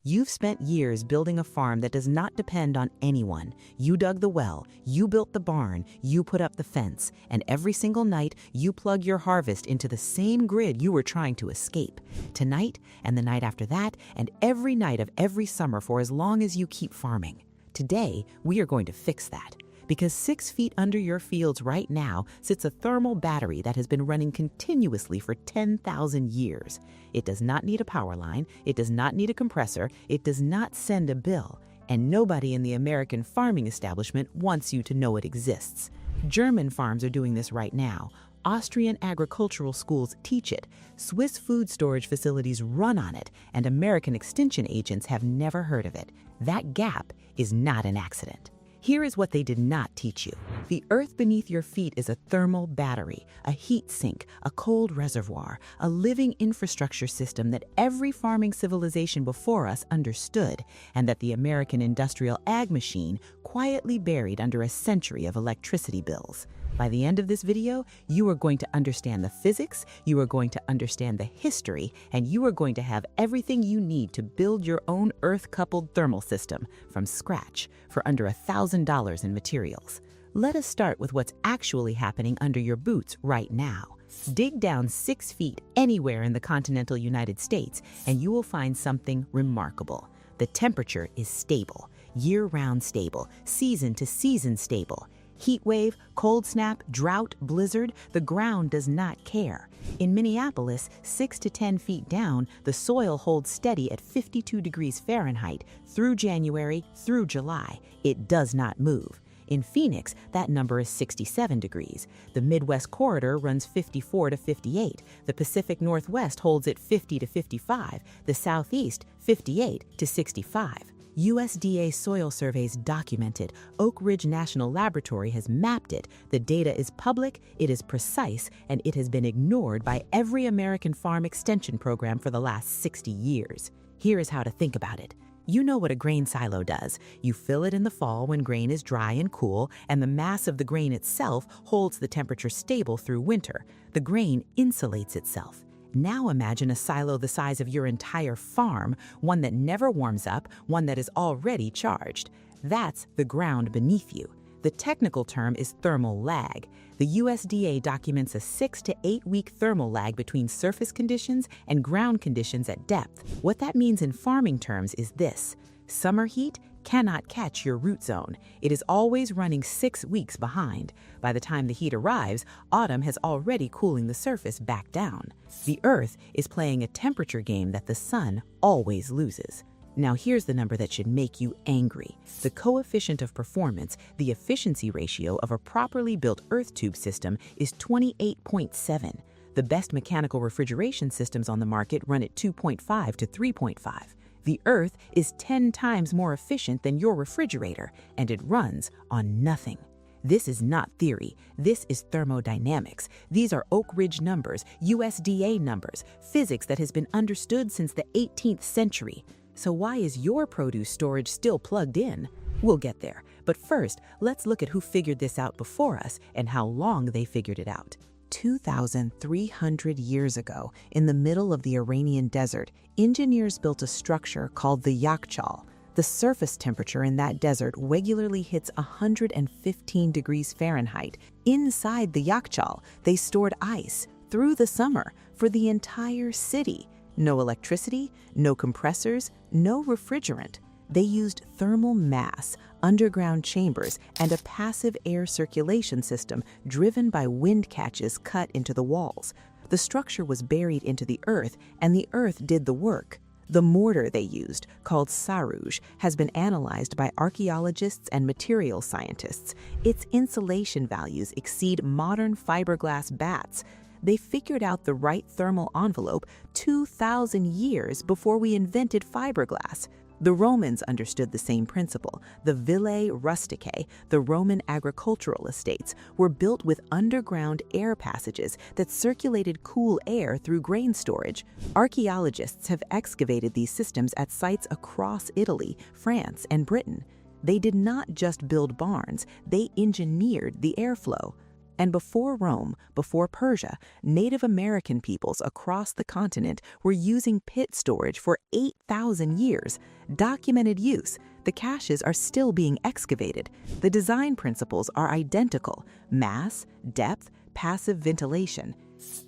You've spent years building a farm that does not depend on anyone. You dug the well, you built the barn, you put up the fence, and every single night you plug your harvest into the same grid you were trying to escape. Tonight, and the night after that, and every night of every summer for as long as you keep farming. Today, we are going to fix that. Because 6 feet under your fields right now sits a thermal battery that has been running continuously for 10,000 years. It does not need a power line, it does not need a compressor, it does not send a bill, and nobody in the American farming establishment wants you to know it exists. German farms are doing this right now. Austrian agricultural schools teach it, Swiss food storage facilities run on it, and American extension agents have never heard of it. That gap is not an accident. Here is what they did not teach you. The earth beneath your feet is a thermal battery, a heat sink, a cold reservoir, a living infrastructure system that every farming civilization before us understood, and that the American industrial ag machine quietly buried under a century of electricity bills. By the end of this video, you are going to understand the physics, you are going to understand the history, and you are going to have everything you need to build your own earth-coupled thermal system from scratch for under $1,000 in materials. Let us start with what's actually happening under your boots right now. Dig down 6 feet anywhere in the continental United States, and you will find something remarkable. The temperature is stable, year-round stable, season-to-season stable. Heat wave, cold snap, drought, blizzard, the ground does not care. In Minneapolis, 6 to 10 feet down, the soil holds steady at 52 degrees Fahrenheit through January through July. It does not move. In Phoenix, that number is 67 degrees. The Midwest corridor runs 54 to 58. The Pacific Northwest holds it 50 to 55. The Southeast, 58 to 65. USDA soil surveys document it. Oak Ridge National Laboratory has mapped it. The data is public, it is precise, and it has been ignored by every American farm extension program for the last 60 years. Here is how to think about it. You know what a grain silo does. You fill it in the fall when grain is dry and cool, and the mass of the grain itself holds the temperature stable through winter. The grain insulates itself. Now imagine a silo the size of your entire farm, one that never warms up, one that is already charged. That's the ground beneath you. The technical term is thermal lag. The USDA documents a 6 to 8 week thermal lag between surface conditions and ground conditions at depth. What that means in farming terms is this: summer heat cannot catch your root zone. It is always running 6 weeks behind. By the time the heat arrives, autumn has already cooling the surface back down. The Earth is playing a temperature game that the sun always loses. Now here's the number that should make you angry. The coefficient of performance, the efficiency ratio of a properly built earth tube system, is 28.7. The best mechanical refrigeration systems on the market run at 2.5 to 3.5. The Earth is 10 times more efficient than your refrigerator, and it runs on nothing. This is not theory. This is thermodynamics. These are Oak Ridge numbers, USDA numbers, physics that has been understood since the 18th century. So why is your produce storage still plugged in? We'll get there. But first, let's look at who figured this out before us and how long they figured it out. 2,300 years ago, in the middle of the Iranian desert, engineers built a structure called the Yakhchal. The surface temperature in that desert regularly hits 115 degrees Fahrenheit. Inside the Yakhchal, they stored ice through the summer for the entire city. No electricity, no compressors, no refrigerant. They used thermal mass, underground chambers, and a passive air circulation system driven by wind catches cut into the walls. The structure was buried into the earth, and the earth did the work. The mortar they used, called sarouge, has been analyzed by archaeologists and materials scientists. Its insulation values exceed modern fiberglass bats. They figured out the right thermal envelope 2,000 years before we invented fiberglass. The Romans understood the same principle. The Villae Rusticae, the Roman agricultural estates, were built with underground air passages that circulated cool air through grain storage. Archaeologists have excavated these systems at sites across Italy, France, and Britain. They did not just build barns, they engineered the airflow. And before Rome, before Persia, Native American peoples across the continent were using pit storage for 8,000 years. Documented use. The caches are still being excavated. The design principles are identical: mass, depth, passive ventilation.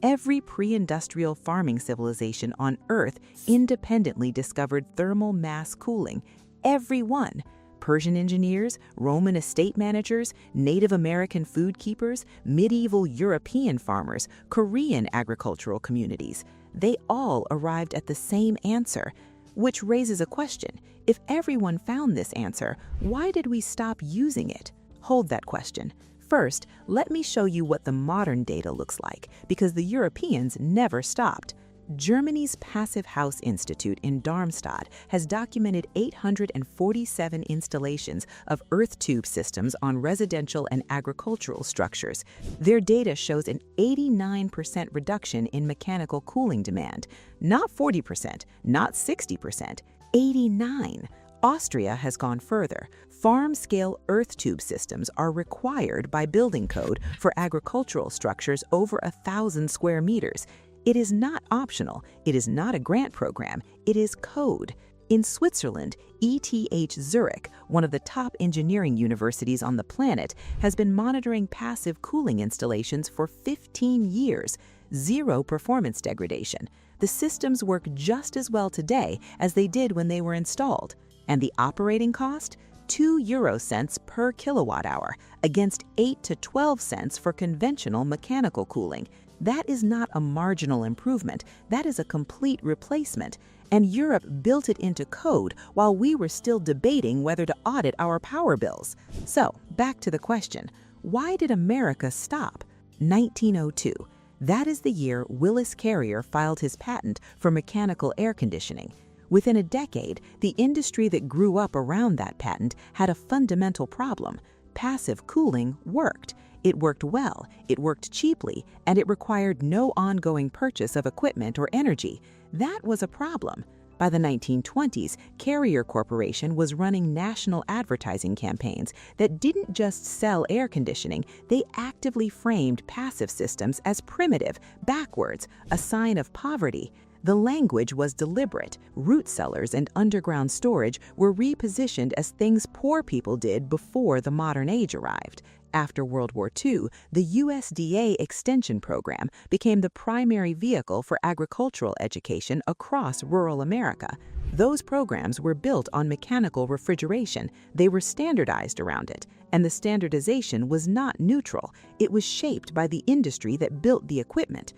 Every pre-industrial farming civilization on Earth independently discovered thermal mass cooling. Every one. Persian engineers, Roman estate managers, Native American food keepers, medieval European farmers, Korean agricultural communities. They all arrived at the same answer, which raises a question. If everyone found this answer, why did we stop using it? Hold that question. First, let me show you what the modern data looks like, because the Europeans never stopped. Germany's Passive House Institute in Darmstadt has documented 847 installations of earth tube systems on residential and agricultural structures. Their data shows an 89% reduction in mechanical cooling demand. Not 40%, not 60%, 89%. Austria has gone further. Farm-scale earth tube systems are required by building code for agricultural structures over 1,000 square meters. It is not optional. It is not a grant program. It is code. In Switzerland, ETH Zurich, one of the top engineering universities on the planet, has been monitoring passive cooling installations for 15 years. Zero performance degradation. The systems work just as well today as they did when they were installed. And the operating cost? 2 euro cents per kilowatt hour, against 8 to 12 cents for conventional mechanical cooling. That is not a marginal improvement, that is a complete replacement. And Europe built it into code while we were still debating whether to audit our power bills. So, back to the question, why did America stop? 1902. That is the year Willis Carrier filed his patent for mechanical air conditioning. Within a decade, the industry that grew up around that patent had a fundamental problem. Passive cooling worked. It worked well, it worked cheaply, and it required no ongoing purchase of equipment or energy. That was a problem. By the 1920s, Carrier Corporation was running national advertising campaigns that didn't just sell air conditioning, they actively framed passive systems as primitive, backwards, a sign of poverty. The language was deliberate. Root cellars and underground storage were repositioned as things poor people did before the modern age arrived. After World War II, the USDA Extension Program became the primary vehicle for agricultural education across rural America. Those programs were built on mechanical refrigeration. They were standardized around it, and the standardization was not neutral. It was shaped by the industry that built the equipment.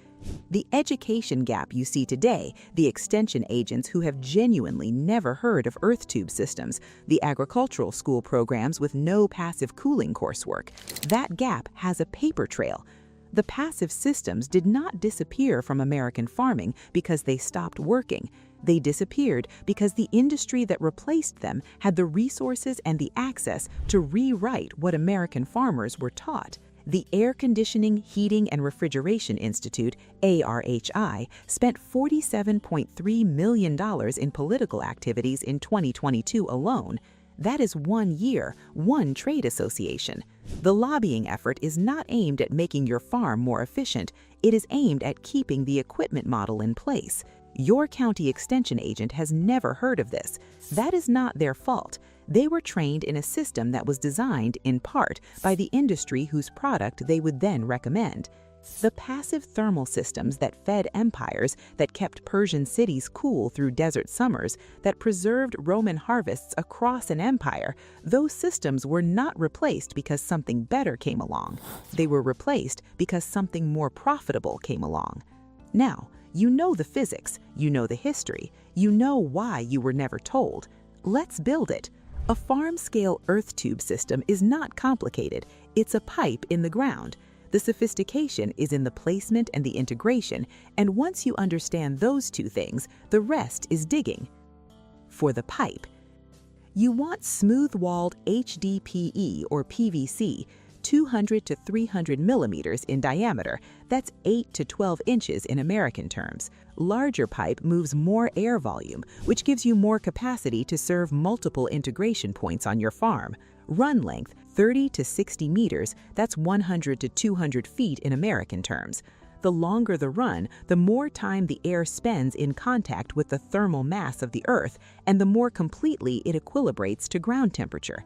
The education gap you see today, the extension agents who have genuinely never heard of earth tube systems, the agricultural school programs with no passive cooling coursework, that gap has a paper trail. The passive systems did not disappear from American farming because they stopped working. They disappeared because the industry that replaced them had the resources and the access to rewrite what American farmers were taught. The Air Conditioning, Heating, and Refrigeration Institute, ARHI, spent $47.3 million in political activities in 2022 alone. That is 1 year, one trade association. The lobbying effort is not aimed at making your farm more efficient. It is aimed at keeping the equipment model in place. Your county extension agent has never heard of this. That is not their fault. They were trained in a system that was designed, in part, by the industry whose product they would then recommend. The passive thermal systems that fed empires, that kept Persian cities cool through desert summers, that preserved Roman harvests across an empire, those systems were not replaced because something better came along. They were replaced because something more profitable came along. Now, you know the physics, you know the history, you know why you were never told. Let's build it. A farm-scale earth tube system is not complicated. It's a pipe in the ground. The sophistication is in the placement and the integration, and once you understand those two things, the rest is digging. For the pipe, you want smooth-walled HDPE or PVC, 200 to 300 millimeters in diameter. That's 8 to 12 inches in American terms. Larger pipe moves more air volume, which gives you more capacity to serve multiple integration points on your farm. Run length 30 to 60 meters, that's 100 to 200 feet in American terms. The longer the run, the more time the air spends in contact with the thermal mass of the Earth, and the more completely it equilibrates to ground temperature.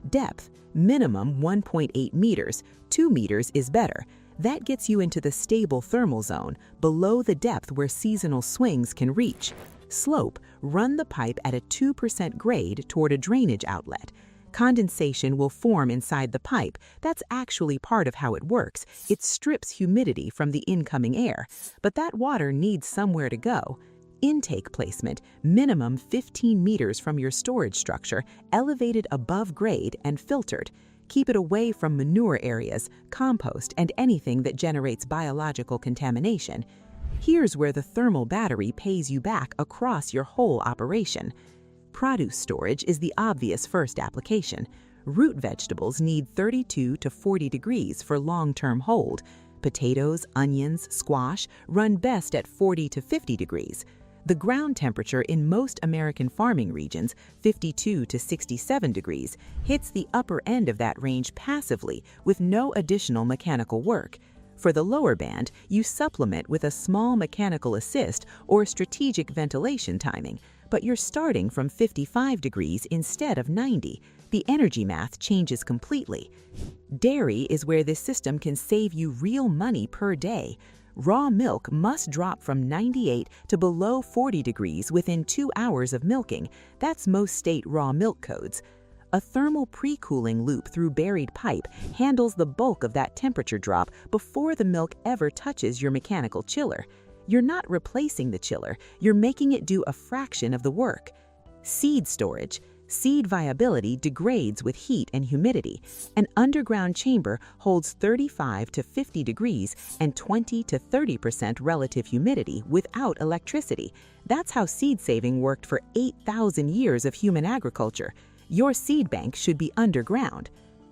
Depth, minimum 1.8 meters, 2 meters is better. That gets you into the stable thermal zone, below the depth where seasonal swings can reach. Slope, run the pipe at a 2% grade toward a drainage outlet. Condensation will form inside the pipe. That's actually part of how it works. It strips humidity from the incoming air, but that water needs somewhere to go. Intake placement, minimum 15 meters from your storage structure, elevated above grade and filtered. Keep it away from manure areas, compost, and anything that generates biological contamination. Here's where the thermal battery pays you back across your whole operation. Produce storage is the obvious first application. Root vegetables need 32 to 40 degrees for long-term hold. Potatoes, onions, squash run best at 40 to 50 degrees. The ground temperature in most American farming regions, 52 to 67 degrees, hits the upper end of that range passively with no additional mechanical work. For the lower band, you supplement with a small mechanical assist or strategic ventilation timing, but you're starting from 55 degrees instead of 90. The energy math changes completely. Dairy is where this system can save you real money per day. Raw milk must drop from 98 to below 40 degrees within 2 hours of milking. That's most state raw milk codes. A thermal pre-cooling loop through buried pipe handles the bulk of that temperature drop before the milk ever touches your mechanical chiller. You're not replacing the chiller, you're making it do a fraction of the work. Seed storage. Seed viability degrades with heat and humidity. An underground chamber holds 35 to 50 degrees and 20 to 30% relative humidity without electricity. That's how seed saving worked for 8,000 years of human agriculture. Your seed bank should be underground.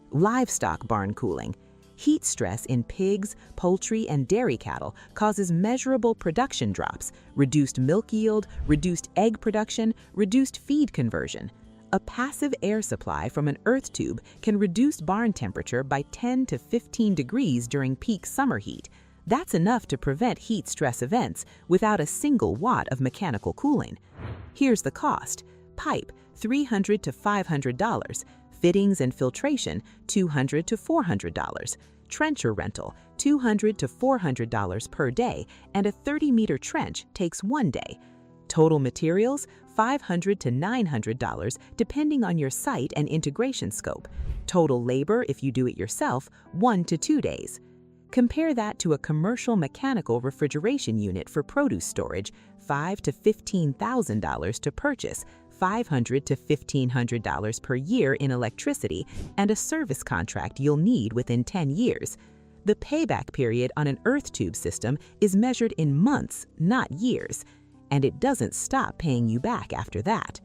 Livestock barn cooling. Heat stress in pigs, poultry, and dairy cattle causes measurable production drops, reduced milk yield, reduced egg production, reduced feed conversion. A passive air supply from an earth tube can reduce barn temperature by 10 to 15 degrees during peak summer heat. That's enough to prevent heat stress events without a single watt of mechanical cooling. Here's the cost. Pipe, $300 to $500. Fittings and filtration, $200 to $400. Trencher rental, $200 to $400 per day, and a 30-meter trench takes 1 day. Total materials, $500 to $900 depending on your site and integration scope. Total labor, if you do it yourself, 1 to 2 days. Compare that to a commercial mechanical refrigeration unit for produce storage, $5,000 to $15,000 to purchase, $500 to $1,500 per year in electricity, and a service contract you'll need within 10 years. The payback period on an earth tube system is measured in months, not years, and it doesn't stop paying you back after that.